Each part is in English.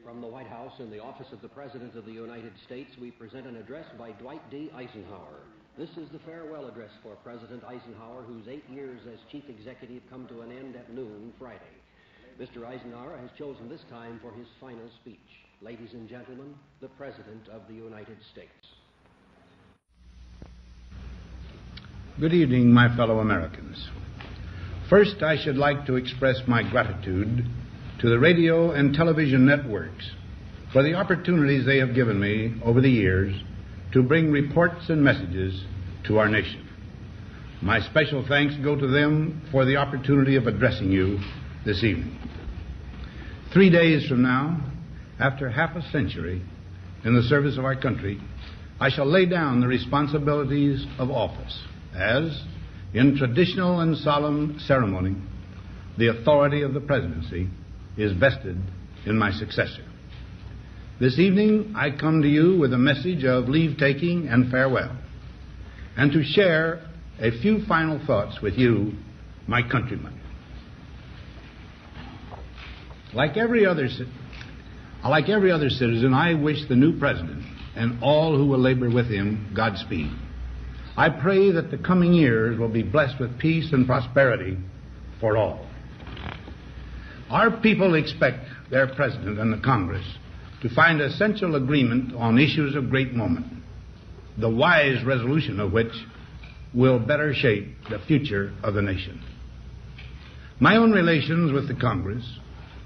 From the White House in the office of the President of the United States, we present an address by Dwight D Eisenhower. This is the farewell address for President Eisenhower, whose 8 years as chief executive come to an end at noon Friday. Mr. Eisenhower has chosen this time for his final speech. Ladies and gentlemen, the President of the United States. Good evening, my fellow Americans. First, I should like to express my gratitude to the radio and television networks for the opportunities they have given me over the years to bring reports and messages to our nation. My special thanks go to them for the opportunity of addressing you this evening. 3 days from now, after half a century in the service of our country, I shall lay down the responsibilities of office as, in traditional and solemn ceremony, the authority of the presidency is vested in my successor. This evening, I come to you with a message of leave-taking and farewell, and to share a few final thoughts with you, my countrymen. Like every other citizen, I wish the new president and all who will labor with him Godspeed. I pray that the coming years will be blessed with peace and prosperity for all. Our people expect their president and the Congress to find essential agreement on issues of great moment, the wise resolution of which will better shape the future of the nation. My own relations with the Congress,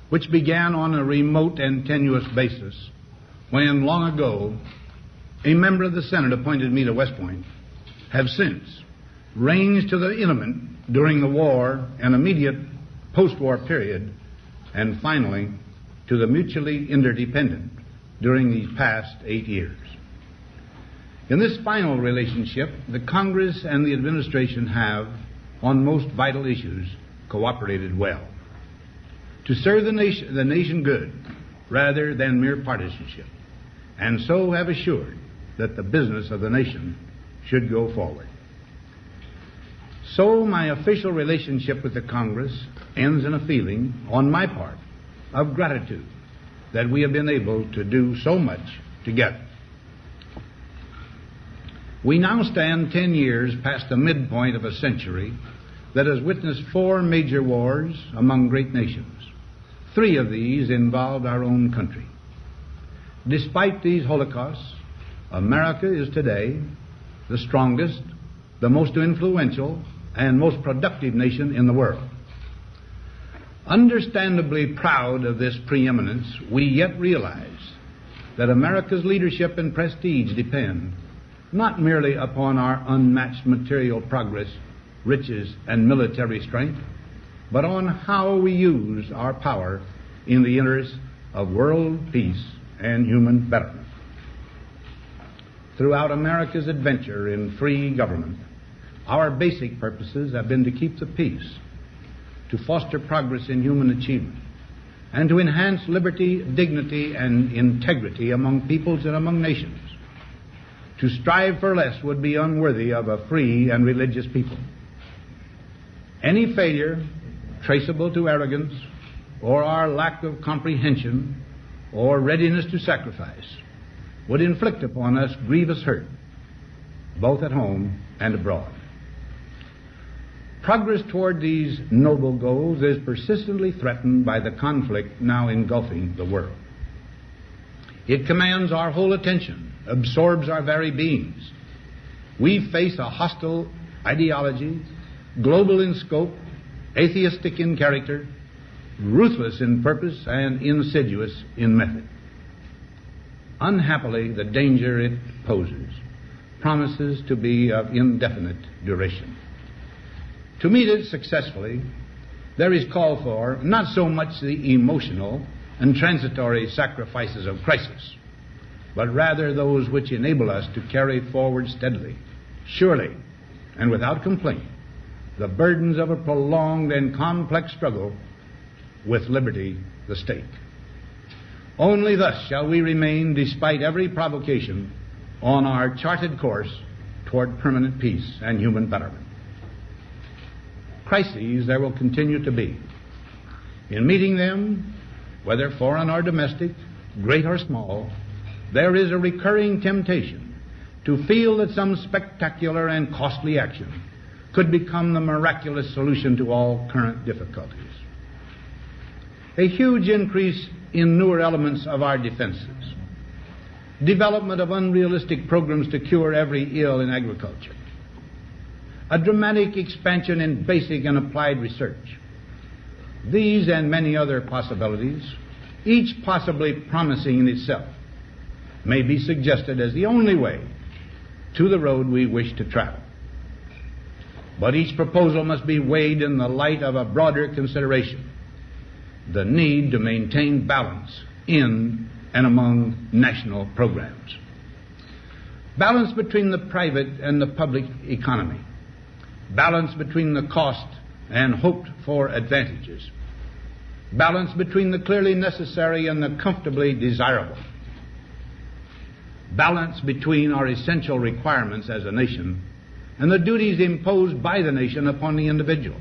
which began on a remote and tenuous basis when, long ago, a member of the Senate appointed me to West Point, have since ranged to the intimate during the war and immediate post-war period, and finally to the mutually interdependent during these past 8 years. In this final relationship, the Congress and the administration have, on most vital issues, cooperated well to serve the nation good rather than mere partisanship, and so have assured that the business of the nation should go forward. So my official relationship with the Congress ends in a feeling, on my part, of gratitude that we have been able to do so much together. We now stand 10 years past the midpoint of a century that has witnessed 4 major wars among great nations. 3 of these involved our own country. Despite these holocausts, America is today the strongest, the most influential, and most productive nation in the world. Understandably proud of this preeminence, we yet realize that America's leadership and prestige depend not merely upon our unmatched material progress, riches, and military strength, but on how we use our power in the interest of world peace and human betterment. Throughout America's adventure in free government, our basic purposes have been to keep the peace, to foster progress in human achievement, and to enhance liberty, dignity, and integrity among peoples and among nations. To strive for less would be unworthy of a free and religious people. Any failure traceable to arrogance or our lack of comprehension or readiness to sacrifice would inflict upon us grievous hurt, both at home and abroad. Progress toward these noble goals is persistently threatened by the conflict now engulfing the world. It commands our whole attention, absorbs our very beings. We face a hostile ideology, global in scope, atheistic in character, ruthless in purpose, and insidious in method. Unhappily, the danger it poses promises to be of indefinite duration. To meet it successfully, there is call for not so much the emotional and transitory sacrifices of crisis, but rather those which enable us to carry forward steadily, surely, and without complaint, the burdens of a prolonged and complex struggle with liberty, the stake. Only thus shall we remain, despite every provocation, on our charted course toward permanent peace and human betterment. Crises there will continue to be. In meeting them, whether foreign or domestic, great or small, there is a recurring temptation to feel that some spectacular and costly action could become the miraculous solution to all current difficulties. A huge increase in newer elements of our defenses, development of unrealistic programs to cure every ill in agriculture, a dramatic expansion in basic and applied research. These and many other possibilities, each possibly promising in itself, may be suggested as the only way to the road we wish to travel. But each proposal must be weighed in the light of a broader consideration, the need to maintain balance in and among national programs. Balance between the private and the public economy. Balance between the cost and hoped-for advantages. Balance between the clearly necessary and the comfortably desirable. Balance between our essential requirements as a nation and the duties imposed by the nation upon the individual.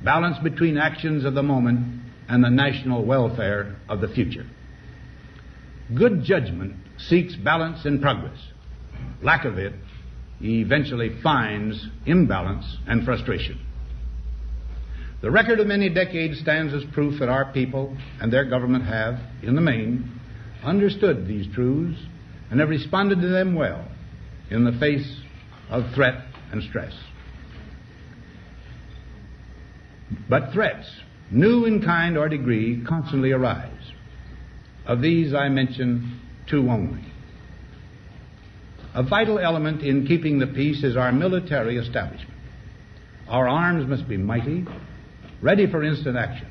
Balance between actions of the moment and the national welfare of the future. Good judgment seeks balance in progress. Lack of it eventually finds imbalance and frustration. The record of many decades stands as proof that our people and their government have, in the main, understood these truths and have responded to them well in the face of threat and stress. But threats, new in kind or degree, constantly arise. Of these I mention two only. A vital element in keeping the peace is our military establishment. Our arms must be mighty, ready for instant action,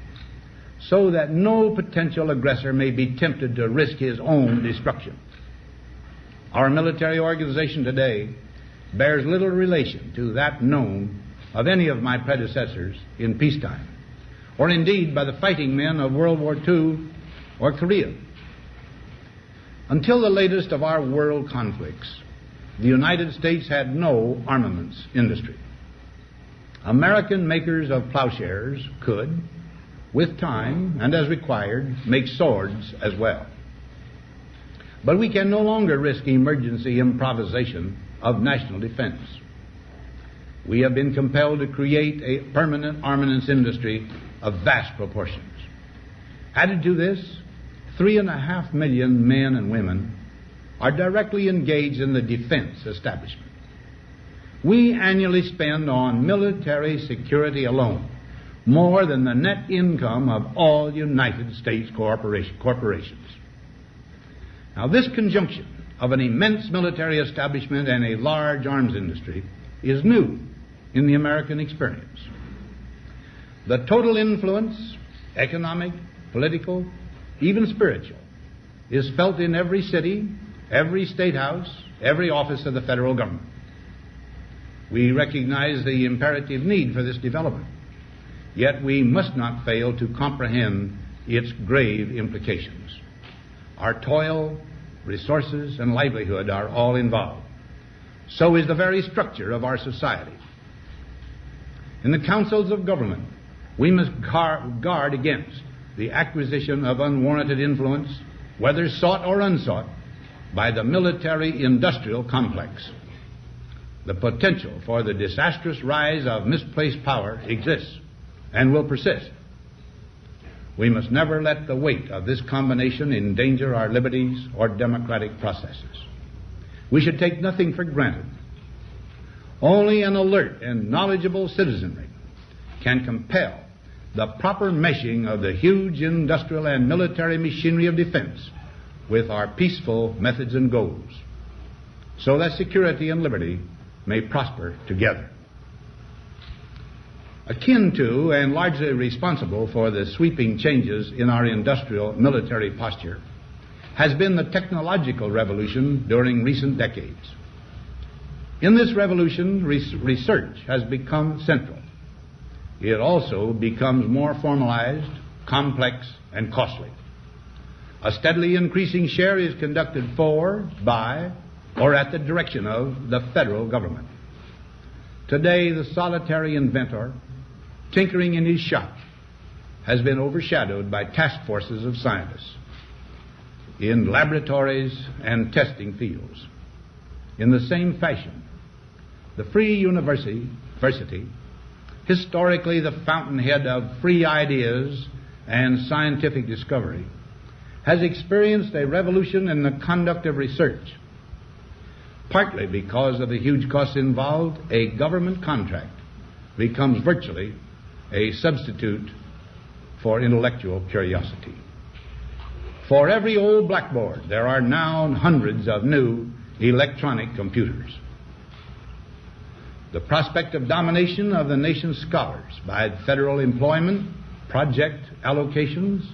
so that no potential aggressor may be tempted to risk his own destruction. Our military organization today bears little relation to that known of any of my predecessors in peacetime, or indeed by the fighting men of World War II or Korea. Until the latest of our world conflicts, the United States had no armaments industry. American makers of plowshares could, with time and as required, make swords as well. But we can no longer risk emergency improvisation of national defense. We have been compelled to create a permanent armaments industry of vast proportions. Added to this, 3.5 million men and women are directly engaged in the defense establishment. We annually spend on military security alone more than the net income of all United States corporations. Now, this conjunction of an immense military establishment and a large arms industry is new in the American experience. The total influence, economic, political, even spiritual, is felt in every city, every state house, every office of the federal government. We recognize the imperative need for this development, yet we must not fail to comprehend its grave implications. Our toil, resources, and livelihood are all involved. So is the very structure of our society. In the councils of government, we must guard against the acquisition of unwarranted influence, whether sought or unsought, by the military-industrial complex. The potential for the disastrous rise of misplaced power exists and will persist. We must never let the weight of this combination endanger our liberties or democratic processes. We should take nothing for granted. Only an alert and knowledgeable citizenry can compel the proper meshing of the huge industrial and military machinery of defense with our peaceful methods and goals, so that security and liberty may prosper together. Akin to and largely responsible for the sweeping changes in our industrial military posture has been the technological revolution during recent decades. In this revolution, research has become central. It also becomes more formalized, complex, and costly. A steadily increasing share is conducted for, by, or at the direction of the federal government. Today, the solitary inventor, tinkering in his shop, has been overshadowed by task forces of scientists. in laboratories and testing fields. In the same fashion, the free university, historically the fountainhead of free ideas and scientific discovery, has experienced a revolution in the conduct of research. Partly because of the huge costs involved, a government contract becomes virtually a substitute for intellectual curiosity. For every old blackboard, there are now hundreds of new electronic computers. The prospect of domination of the nation's scholars by federal employment, project allocations,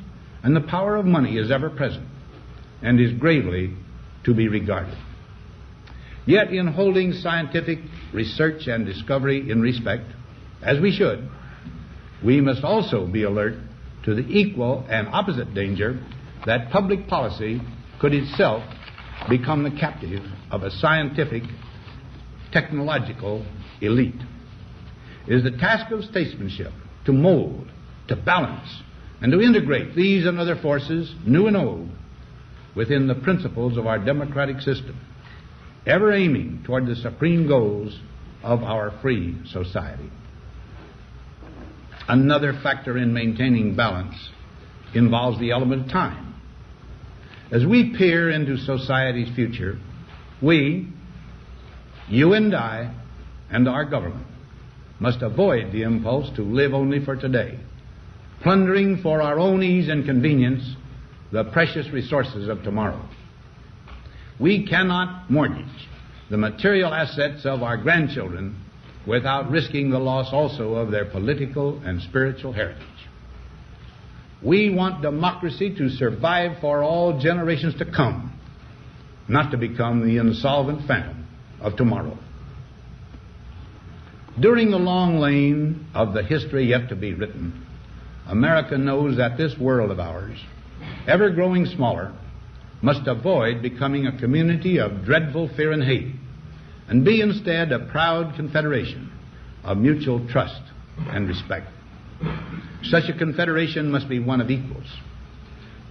and the power of money is ever present and is gravely to be regarded. Yet in holding scientific research and discovery in respect, as we should, we must also be alert to the equal and opposite danger that public policy could itself become the captive of a scientific, technological elite. It is the task of statesmanship to mold, to balance, and to integrate these and other forces, new and old, within the principles of our democratic system, ever aiming toward the supreme goals of our free society. Another factor in maintaining balance involves the element of time. As we peer into society's future, we, you and I, and our government must avoid the impulse to live only for today, plundering for our own ease and convenience the precious resources of tomorrow. We cannot mortgage the material assets of our grandchildren without risking the loss also of their political and spiritual heritage. We want democracy to survive for all generations to come, not to become the insolvent phantom of tomorrow. During the long lane of the history yet to be written, America knows that this world of ours, ever growing smaller, must avoid becoming a community of dreadful fear and hate, and be instead a proud confederation of mutual trust and respect. Such a confederation must be one of equals.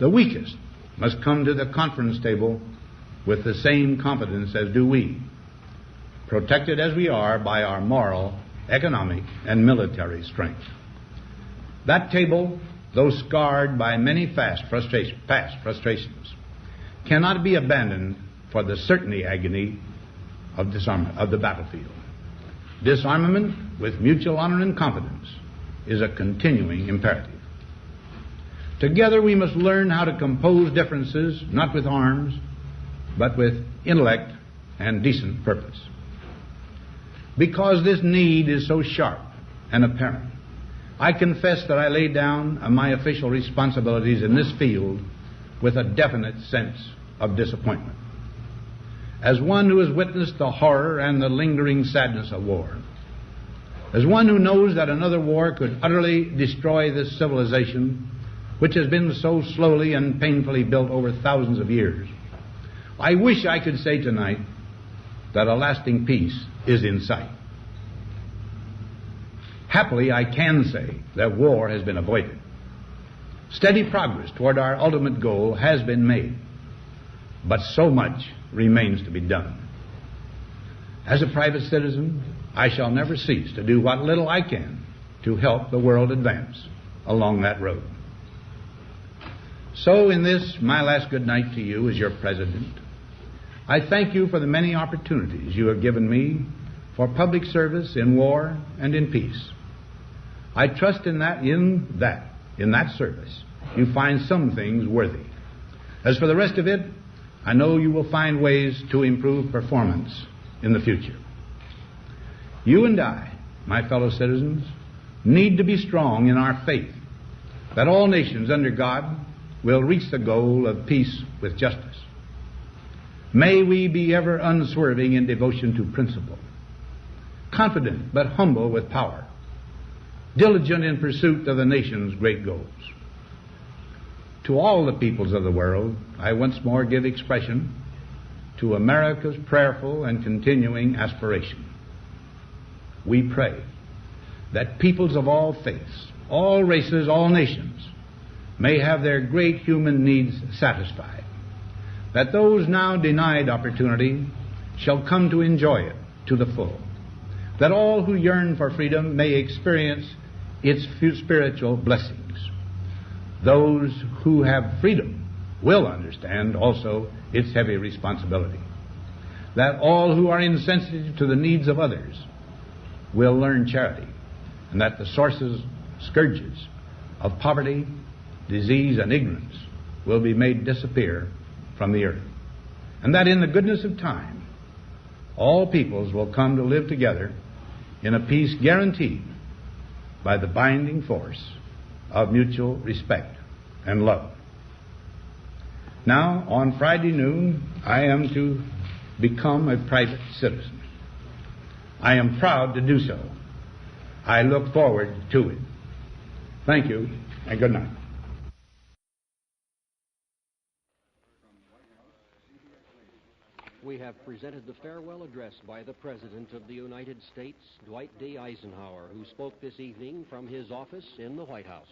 The weakest must come to the conference table with the same confidence as do we, protected as we are by our moral, economic, and military strength. That table, though scarred by many past frustrations, cannot be abandoned for the certainty agony of disarmament, of the battlefield. Disarmament with mutual honor and confidence is a continuing imperative. Together we must learn how to compose differences, not with arms, but with intellect and decent purpose. Because this need is so sharp and apparent, I confess that I lay down my official responsibilities in this field with a definite sense of disappointment. As one who has witnessed the horror and the lingering sadness of war, as one who knows that another war could utterly destroy this civilization which has been so slowly and painfully built over thousands of years, I wish I could say tonight that a lasting peace is in sight. Happily, I can say that war has been avoided. Steady progress toward our ultimate goal has been made, but so much remains to be done. As a private citizen, I shall never cease to do what little I can to help the world advance along that road. So in this, my last good night to you as your president, I thank you for the many opportunities you have given me for public service in war and in peace. I trust in that service, you find some things worthy. As for the rest of it, I know you will find ways to improve performance in the future. You and I, my fellow citizens, need to be strong in our faith that all nations under God will reach the goal of peace with justice. May we be ever unswerving in devotion to principle, confident but humble with power, diligent in pursuit of the nation's great goals. To all the peoples of the world, I once more give expression to America's prayerful and continuing aspiration. We pray that peoples of all faiths, all races, all nations may have their great human needs satisfied that those now denied opportunity shall come to enjoy it to the full, that all who yearn for freedom may experience its spiritual blessings. Those who have freedom will understand also its heavy responsibility, that all who are insensitive to the needs of others will learn charity, and that the scourges of poverty, disease, and ignorance will be made disappear from the earth, and that in the goodness of time all peoples will come to live together in a peace guaranteed by the binding force of mutual respect and love. Now, on Friday noon, I am to become a private citizen. I am proud to do so. I look forward to it. Thank you, and good night. We have presented the farewell address by the President of the United States, Dwight D Eisenhower, who spoke this evening from his office in the White House.